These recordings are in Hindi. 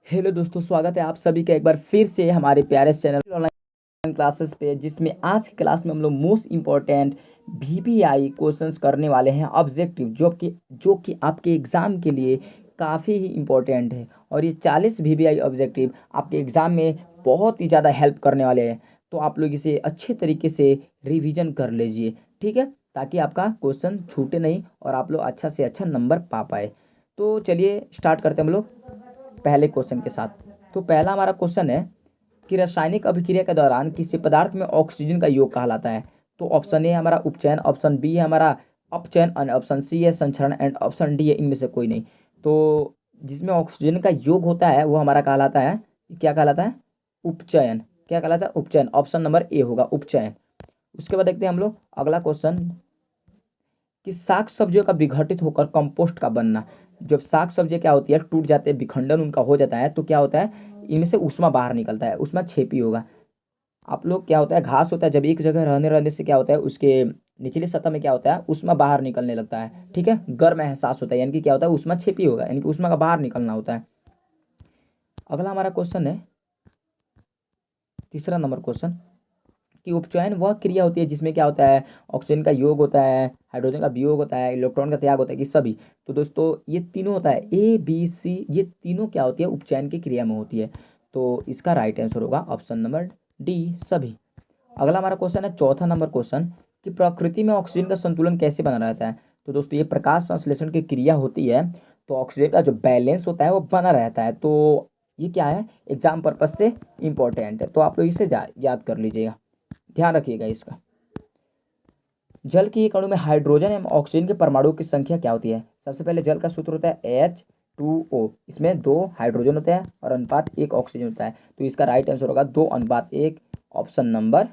हेलो दोस्तों, स्वागत है आप सभी का एक बार फिर से हमारे प्यारे चैनल ऑनलाइन क्लासेस पे, जिसमें आज की क्लास में हम लोग मोस्ट इम्पोर्टेंट वीवीआई क्वेश्चंस करने वाले हैं ऑब्जेक्टिव, जो कि आपके एग्ज़ाम के लिए काफ़ी ही इम्पोर्टेंट है। और ये 40 वीवीआई ऑब्जेक्टिव आपके एग्ज़ाम में बहुत ही ज़्यादा हेल्प करने वाले हैं। तो आप लोग इसे अच्छे तरीके से रिविज़न कर लीजिए, ठीक है, ताकि आपका क्वेश्चन छूटे नहीं और आप लोग अच्छा से अच्छा नंबर पा पाए। तो चलिए स्टार्ट करते हैं हम लोग पहले क्वेश्चन के साथ। तो पहला हमारा क्वेश्चन है कि रासायनिक अभिक्रिया के दौरान किसी पदार्थ में ऑक्सीजन का योग कहलाता है। तो ऑप्शन ए है हमारा उपचयन, ऑप्शन बी है हमारा अपचयन, और ऑप्शन सी है संचरण, एंड ऑप्शन डी है इनमें से कोई नहीं। तो जिसमें ऑक्सीजन का योग होता है वो हमारा कहलाता है, क्या कहलाता है, उपचयन। क्या कहलाता है, उपचयन। ऑप्शन नंबर ए होगा उपचयन। उसके बाद देखते हैं हम लोग अगला क्वेश्चन कि साग सब्जियों का विघटित होकर कंपोस्ट का बनना। जब साग सब्जी क्या होती है, टूट जाते हैं, विखंडन उनका हो जाता है, तो क्या होता है, इनमें से ऊष्मा बाहर निकलता है, ऊष्मा छेपी होगा। आप लोग क्या होता है, घास होता है, जब एक जगह रहने रहने से क्या होता है, उसके निचली सतह में क्या होता है, ऊष्मा बाहर निकलने लगता है, ठीक है, गर्म एहसास होता है, यानी कि क्या होता है, ऊष्मा छेपी होगा, यानी कि ऊष्मा का बाहर निकलना होता है। अगला हमारा क्वेश्चन है, तीसरा नंबर क्वेश्चन, कि उपचयन वह क्रिया होती है जिसमें क्या होता है, ऑक्सीजन का योग होता है, हाइड्रोजन का वियोग होता है, इलेक्ट्रॉन का त्याग होता है, कि सभी। तो दोस्तों ये तीनों होता है, ए बी सी, ये तीनों क्या होती है, उपचयन की क्रिया में होती है। तो इसका राइट आंसर होगा ऑप्शन नंबर डी, सभी। अगला हमारा क्वेश्चन है, चौथा नंबर क्वेश्चन, कि प्रकृति में ऑक्सीजन का संतुलन कैसे बना रहता है। तो दोस्तों ये प्रकाश संश्लेषण की क्रिया होती है, तो ऑक्सीजन का जो बैलेंस होता है वो बना रहता है। तो ये क्या है, एग्जाम पर्पज से इंपॉर्टेंट है, तो आप लोग इसे याद कर लीजिएगा, ध्यान रखिएगा इसका। जल के एक अणु में हाइड्रोजन एवं ऑक्सीजन के परमाणुओं की संख्या क्या होती है। सबसे पहले जल का सूत्र होता है H2O, इसमें 2 हाइड्रोजन होते हैं और अनुपात 1 ऑक्सीजन होता है। तो इसका राइट आंसर होगा 2:1, ऑप्शन नंबर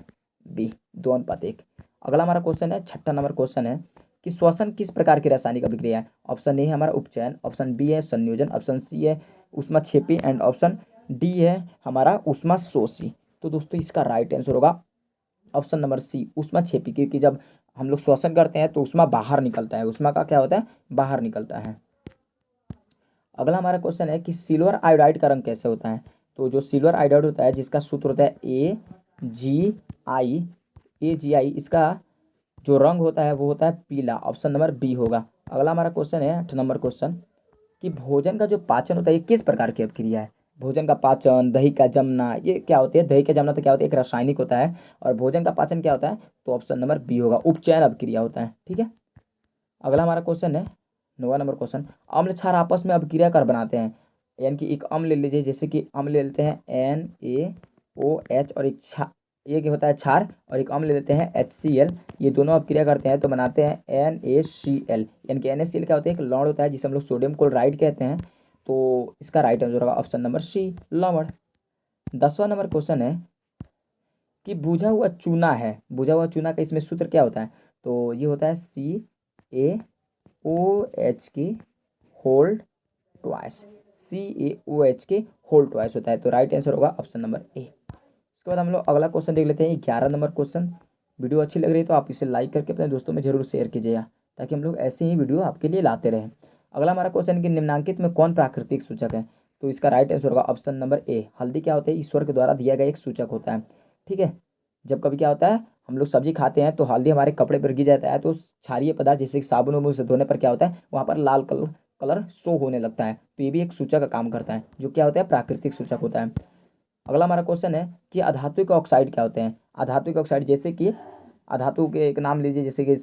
बी, 2:1। अगला हमारा क्वेश्चन है, छठा नंबर क्वेश्चन है, कि श्वसन किस प्रकार की रासायनिक अभिक्रिया है। ऑप्शन ए है हमारा उपचयन, ऑप्शन बी है संयोजन, ऑप्शन सी है ऊष्माक्षेपी, एंड ऑप्शन डी है हमारा ऊष्माशोषी। तो दोस्तों इसका राइट आंसर होगा ऑप्शन नंबर सी, ऊष्माक्षेपी, क्योंकि जब हम लोग श्वसन करते हैं तो ऊष्मा बाहर निकलता है, ऊष्मा का क्या होता है, बाहर निकलता है। अगला हमारा क्वेश्चन है कि सिल्वर आयोडाइड का रंग कैसे होता है। तो जो सिल्वर आयोडाइड होता है, जिसका सूत्र होता है AgI, इसका जो रंग होता है वो होता है पीला, ऑप्शन नंबर बी होगा। अगला हमारा क्वेश्चन है 8 नंबर क्वेश्चन, कि भोजन का जो पाचन होता है ये किस प्रकार की अभिक्रिया है। भोजन का पाचन, दही का जमना, ये क्या होती है, दही का जमना तो क्या होती है, एक रासायनिक होता है, और भोजन का पाचन क्या होता है, तो ऑप्शन नंबर बी होगा, उपचयन अभिक्रिया होता है, ठीक है। अगला हमारा क्वेश्चन है 9वां नंबर क्वेश्चन, अम्ल क्षार आपस में अभिक्रिया कर बनाते हैं। यानी कि एक अम्ल ले लीजिए, जैसे कि अम्ल ले लेते हैं NaOH, और एक होता है क्षार, और एक अम्ल ले लेते हैं HCl, ये दोनों अभिक्रिया करते हैं तो बनाते हैं NaCl। यानी कि NaCl क्या होता है, एक लवण होता है जिसे हम लोग सोडियम क्लोराइड कहते हैं। तो इसका राइट आंसर होगा ऑप्शन नंबर सी, लवण। 10वां नंबर क्वेश्चन है, कि बुझा हुआ चूना है, बुझा हुआ चूना का इसमें सूत्र क्या होता है। तो ये होता है CaOH के होल्ड ट्वाइस, CaOH के होल्ड ट्वाइस होता है। तो राइट आंसर होगा ऑप्शन नंबर ए। उसके बाद हम लोग अगला क्वेश्चन देख लेते हैं, 11 नंबर क्वेश्चन। वीडियो अच्छी लग रही है तो आप इसे लाइक करके अपने दोस्तों में जरूर शेयर कीजिएगा, ताकि हम लोग ऐसे ही वीडियो आपके लिए लाते रहें। अगला हमारा क्वेश्चन है कि निम्नांकित में कौन प्राकृतिक सूचक है। तो इसका राइट आंसर होगा ऑप्शन नंबर ए, हल्दी क्या होता है, ईश्वर के द्वारा दिया गया एक सूचक होता है, ठीक है। जब कभी क्या होता है, हम लोग सब्जी खाते हैं तो हल्दी हमारे कपड़े पर गिर जाता है, तो क्षारीय पदार्थ जैसे कि साबुन वाबुन से धोने पर क्या होता है, वहाँ पर लाल कलर कलर शो होने लगता है। तो ये भी एक सूचक का काम करता है, जो क्या होता है, प्राकृतिक सूचक होता है। अगला हमारा क्वेश्चन है कि अधातु के ऑक्साइड क्या होते हैं। अधातु के ऑक्साइड, जैसे कि अधातु के एक नाम लीजिए, जैसे कि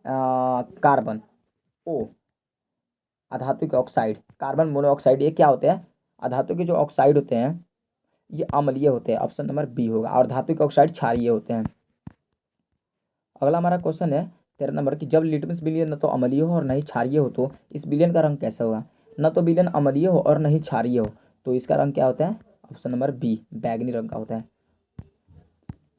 कार्बन ओ, अधातु के ऑक्साइड, कार्बन मोनोऑक्साइड, ये क्या होते हैं, अधातु के जो ऑक्साइड होते हैं ये अम्लीय होते हैं, ऑप्शन नंबर बी होगा, और धातु के ऑक्साइड क्षारीय होते हैं। अगला हमारा क्वेश्चन है 13 नंबर, की जब लिटमस विलयन न तो अम्लीय हो और न ही क्षारीय हो तो इस विलयन का रंग कैसा होगा। न तो विलयन अम्लीय हो और न ही क्षारीय हो, तो इसका रंग क्या होता है, ऑप्शन नंबर बी, बैगनी रंग का होता है।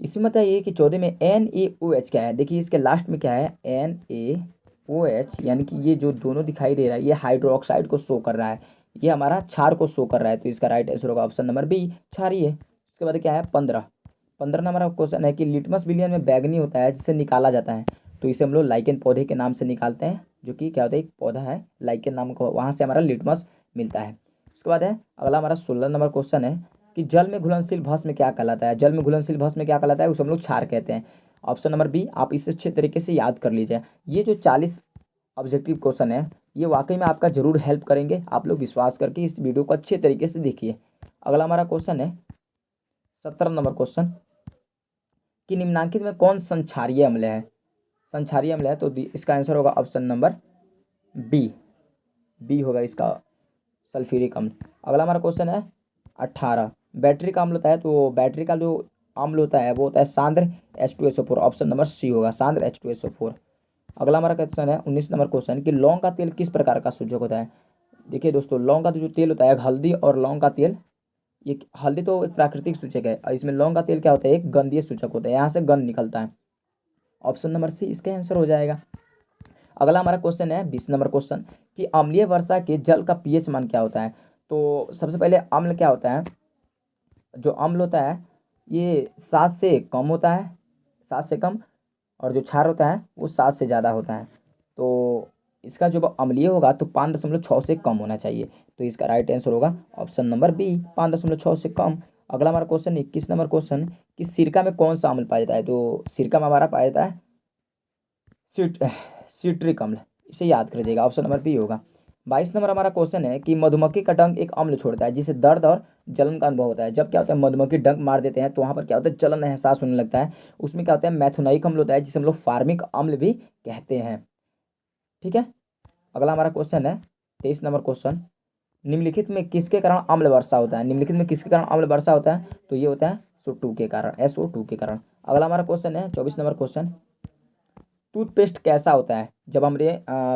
इसमें बताइए कि 14 में NaOH क्या है। देखिए इसके लास्ट में क्या है, NaOH, यानी कि ये जो दोनों दिखाई दे रहा है ये हाइड्रोक्साइड को शो कर रहा है, ये हमारा क्षार को शो कर रहा है। तो इसका राइट आंसर होगा ऑप्शन नंबर बी, क्षारीय। उसके बाद क्या है 15 नंबर क्वेश्चन है, कि लिटमस विलियन में बैगनी होता है जिसे निकाला जाता है। तो इसे हम लोग लाइकेन पौधे के नाम से निकालते हैं, जो कि क्या होता है, एक पौधा है लाइकेन नाम का, वहाँ से हमारा लिटमस मिलता है। उसके बाद है अगला हमारा 16 नंबर क्वेश्चन है कि जल में घुलनशील भस्म क्या कहलाता है। जल में घुलनशील भस्म क्या कहलाता है, उसे हम लोग क्षार कहते हैं। ऑप्शन नंबर बी, आप इसे अच्छे तरीके से याद कर लीजिए। ये जो 40 ऑब्जेक्टिव क्वेश्चन है ये वाकई में आपका जरूर हेल्प करेंगे। आप लोग विश्वास करके इस वीडियो को अच्छे तरीके से देखिए। अगला हमारा क्वेश्चन है 17 नंबर क्वेश्चन कि निम्नांकित में कौन संक्षारीय अम्ल है। संक्षारीय अम्ल है तो इसका आंसर होगा ऑप्शन नंबर बी होगा इसका, सल्फ्यूरिक अम्ल। अगला हमारा क्वेश्चन है 18, बैटरी का अम्ल होता है तो बैटरी का जो अम्ल होता है वो होता है सांद्र H2SO4। ऑप्शन नंबर सी होगा, सांद्र H2SO4। अगला हमारा क्वेश्चन है 19 नंबर क्वेश्चन कि लौंग का तेल किस प्रकार का सूचक होता है। देखिए दोस्तों, लौंग का जो तेल होता है, हल्दी और लौंग का तेल, ये हल्दी तो एक प्राकृतिक सूचक है और इसमें लौंग का तेल क्या होता है, एक गंधीय सूचक होता है, यहाँ से गंध निकलता है। ऑप्शन नंबर सी इसका आंसर हो जाएगा। अगला हमारा क्वेश्चन है 20 नंबर क्वेश्चन कि अम्लीय वर्षा के जल का पीएच मान क्या होता है। तो सबसे पहले अम्ल क्या होता है, जो अम्ल होता है ये 7 से कम होता है, 7 से कम, और जो क्षार होता है वो 7 से ज़्यादा होता है। तो इसका जो अम्लीय होगा तो 5.6 से कम होना चाहिए। तो इसका राइट आंसर होगा ऑप्शन नंबर बी, 5.6 से कम। अगला हमारा क्वेश्चन 21 नंबर क्वेश्चन कि सिरका में कौन सा अम्ल पाया जाता है। तो सिरका में हमारा पाया जाता है सिट्रिक अम्ल, इसे याद कर लीजिएगा, ऑप्शन नंबर बी होगा। 22 नंबर हमारा क्वेश्चन है कि मधुमक्खी का डंक एक अम्ल छोड़ता है जिसे दर्द और जलन का अनुभव होता है। जब क्या होता है मधुमक्खी डंक मार देते हैं तो वहाँ पर क्या होता है जलन एहसास होने लगता है, उसमें क्या होता है मैथोनाइक अम्ल होता है जिसे हम लोग फार्मिक अम्ल भी कहते हैं। ठीक है। अगला हमारा क्वेश्चन है 23 नंबर क्वेश्चन, निम्नलिखित में किसके कारण अम्ल वर्षा होता है। निम्नलिखित में किसके कारण अम्ल वर्षा होता है, तो ये होता है SO2 के कारण, SO2 के कारण। अगला हमारा क्वेश्चन है 24 नंबर क्वेश्चन, टूथपेस्ट कैसा होता है। जब हम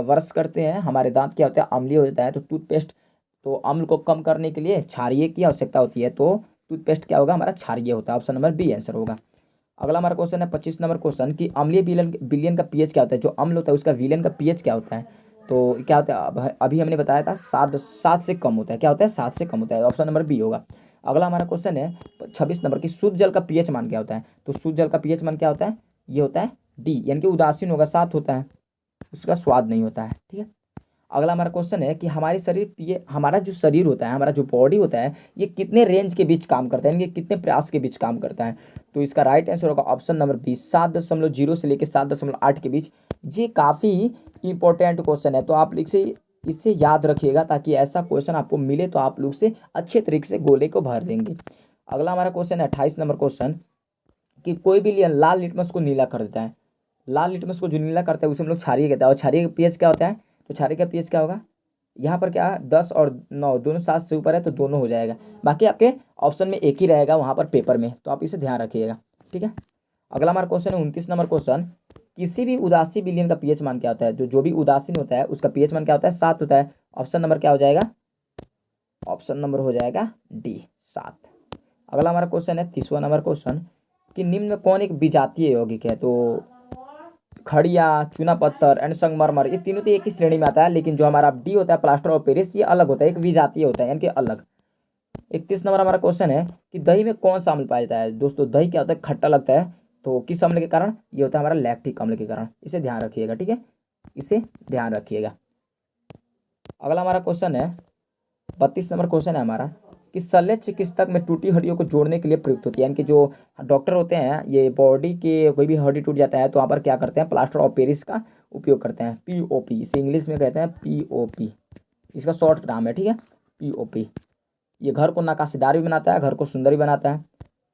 ब्रश करते हैं हमारे दांत क्या होता है अम्लीय हो जाता है, तो टूथपेस्ट, तो अम्ल को कम करने के लिए क्षारीय की आवश्यकता होती है, तो टूथपेस्ट क्या होगा हमारा क्षारीय होता है। ऑप्शन नंबर बी आंसर होगा। अगला हमारा क्वेश्चन है 25 नंबर क्वेश्चन कि अम्लीय विलयन का पीएच क्या होता है। जो अम्ल होता है उसका विलयन का पीएच क्या होता है, तो क्या होता है अभी हमने बताया था 7 से कम होता है। क्या होता है 7 से कम होता है, ऑप्शन नंबर बी होगा। अगला हमारा क्वेश्चन है 26 नंबर की शुद्ध जल का पीएच मान क्या होता है। तो शुद्ध जल का पीएच मान क्या होता है, ये होता है डी, यानी कि उदासीन होगा, 7 होता है, उसका स्वाद नहीं होता है। ठीक है। अगला हमारा क्वेश्चन है कि हमारे शरीर ये हमारा जो शरीर होता है, हमारा जो बॉडी होता है, ये कितने रेंज के बीच काम करता है, यानी कि कितने प्रयास के बीच काम करता है। तो इसका राइट आंसर होगा ऑप्शन नंबर बी, 7.0 से लेकर 7.8 के बीच। ये काफ़ी इंपॉर्टेंट क्वेश्चन है, तो आप इससे याद रखिएगा ताकि ऐसा क्वेश्चन आपको मिले तो आप लोग से अच्छे तरीके से गोले को भर देंगे। अगला हमारा क्वेश्चन है 28 नंबर क्वेश्चन कि कोई भी लाल लिटमस को नीला कर देता है। लाल लिटमस को जो नीला करता है उसे हम लोग क्षारीय कहते हैं, और क्षारीय का पीएच क्या होता है, तो क्षारीय का पीएच क्या होगा, यहाँ पर क्या 10 और 9 दोनों 7 से ऊपर है तो दोनों हो जाएगा, बाकी आपके ऑप्शन में एक ही रहेगा वहाँ पर पेपर में, तो आप इसे ध्यान रखिएगा। ठीक है। अगला हमारा क्वेश्चन है 29 नंबर क्वेश्चन, किसी भी उदासी विलयन का पीएच मान क्या होता है। जो भी उदासीन होता है उसका पीएच मान क्या होता है, 7 होता है। ऑप्शन नंबर क्या हो जाएगा, ऑप्शन नंबर हो जाएगा डी, 7। अगला हमारा क्वेश्चन है 30वां नंबर क्वेश्चन कि निम्न में कौन एक विजातीय यौगिक है। तो खड़िया, चूना पत्थर एंड संगमरमर, ये तीनों तो एक ही श्रेणी में आता है, लेकिन जो हमारा डी होता है प्लास्टर ऑफ पेरिस, ये अलग होता है, एक विजातीय होता है यानी कि अलग। 31 नंबर हमारा क्वेश्चन है कि दही में कौन सा अम्ल पाया जाता है। दोस्तों दही क्या होता है, खट्टा लगता है, तो किस अम्ल के कारण, ये होता है हमारा लैक्टिक अम्ल के कारण, इसे ध्यान रखिएगा। ठीक है, इसे ध्यान रखिएगा। अगला हमारा क्वेश्चन है 32 नंबर क्वेश्चन है हमारा कि शल्य चिकित्सक में टूटी हड्डियों को जोड़ने के लिए प्रयुक्त होती है, यानी कि जो डॉक्टर होते हैं ये बॉडी के कोई भी हड्डी टूट जाता है तो वहाँ पर क्या करते हैं, प्लास्टर ऑफ पेरिस का उपयोग करते हैं, POP, इसे इंग्लिश में कहते हैं POP, इसका शॉर्ट नाम है। ठीक है, POP। ये घर को नक्काशीदार भी बनाता है, घर को सुंदर भी बनाता है।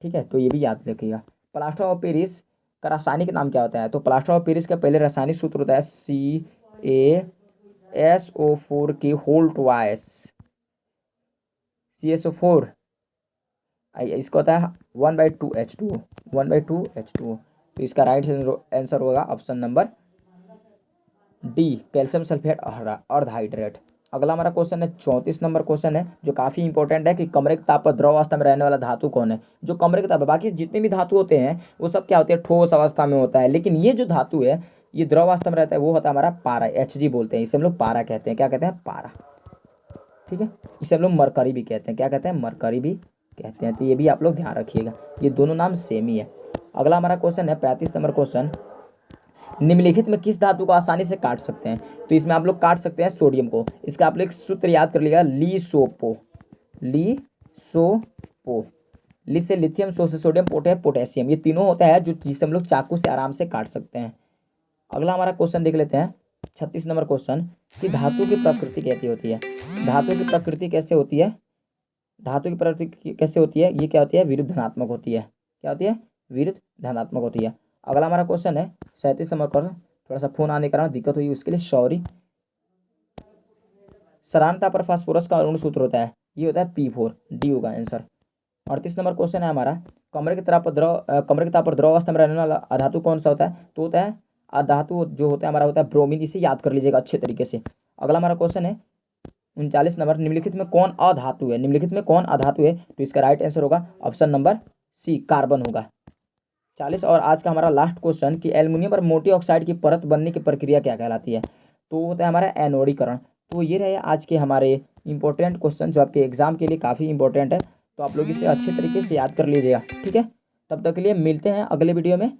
ठीक है, तो ये भी याद रखिएगा। प्लास्टर ऑफ पेरिस का रासायनिक नाम क्या होता है, तो प्लास्टर ऑफ पेरिस का पहले रासायनिक सूत्र होता है CaSO4 की होल ट्वाइस, CaSO4, इसका होता है 1/2H2O, 1/2H2O। तो इसका राइट आंसर होगा option number D, calcium sulphate अर्धहाइड्रेट। अगला हमारा क्वेश्चन है 34 नंबर क्वेश्चन है जो काफ़ी इंपॉर्टेंट है कि कमरे के ताप पर द्रव अवस्था में रहने वाला धातु कौन है। जो कमरे के ताप पर, बाकी जितने भी धातु होते हैं वो सब क्या होते हैं, ठोस अवस्था में होता है, लेकिन ये जो धातु है ये द्रव अवस्था में रहता है, वो होता है हमारा पारा, Hg बोलते हैं, इसे हम लोग पारा कहते हैं। क्या कहते हैं, पारा। ठीक है, इसे हम लोग मरकरी भी कहते हैं। क्या कहते हैं, मरकरी भी कहते हैं। तो ये भी आप लोग ध्यान रखिएगा, ये दोनों नाम सेम ही है। अगला हमारा क्वेश्चन है 35 नंबर क्वेश्चन, निम्नलिखित में किस धातु को आसानी से काट सकते हैं। तो इसमें आप लोग काट सकते हैं सोडियम को। इसका आप लोग एक सूत्र याद कर लीजिएगा, ली सोपो, लिसोपो, लिस से लिथियम, सो से सोडियम, पोटेशियम, ये तीनों होता है जो जिसे हम लोग चाकू से आराम से काट सकते हैं। अगला हमारा क्वेश्चन देख लेते हैं 36 नंबर क्वेश्चन कि धातु की प्रकृति कैसी होती है। धातु की प्रकृति कैसे होती है, धातु की प्रकृति कैसे होती है, ये क्या होती है, विरुद्ध धनात्मक होती है। क्या होती है, विरुद्ध धनात्मक होती है। अगला हमारा क्वेश्चन है 37 नंबर क्वेश्चन, थोड़ा सा फोन आने के कारण दिक्कत हुई उसके लिए सॉरी। समानता पर फास्फोरस का अणु सूत्र होता है, ये होता है P4, डी होगा आंसर। 38 नंबर क्वेश्चन है हमारा, कमरे के ताप पर द्रव अवस्था में रहने वाला अधातु कौन सा होता है, तो होता है अधातु जो होता है हमारा होता है ब्रोमीन, इसे याद कर लीजिएगा अच्छे तरीके से। अगला हमारा क्वेश्चन है 39 नंबर, निम्नलिखित में कौन अधातु है, निम्नलिखित में कौन अधातु है, तो इसका राइट आंसर होगा ऑप्शन नंबर सी, कार्बन होगा। 40 और आज का हमारा लास्ट क्वेश्चन कि एल्युमिनियम पर मोटी ऑक्साइड की परत बनने की प्रक्रिया क्या कहलाती है, तो होता है हमारा एनोडीकरण। तो ये रहे आज के हमारे इंपॉर्टेंट क्वेश्चन जो आपके एग्जाम के लिए काफ़ी इंपॉर्टेंट है, तो आप लोग इसे अच्छे तरीके से याद कर लीजिएगा, ठीक है। तब तक के लिए मिलते हैं अगले वीडियो में।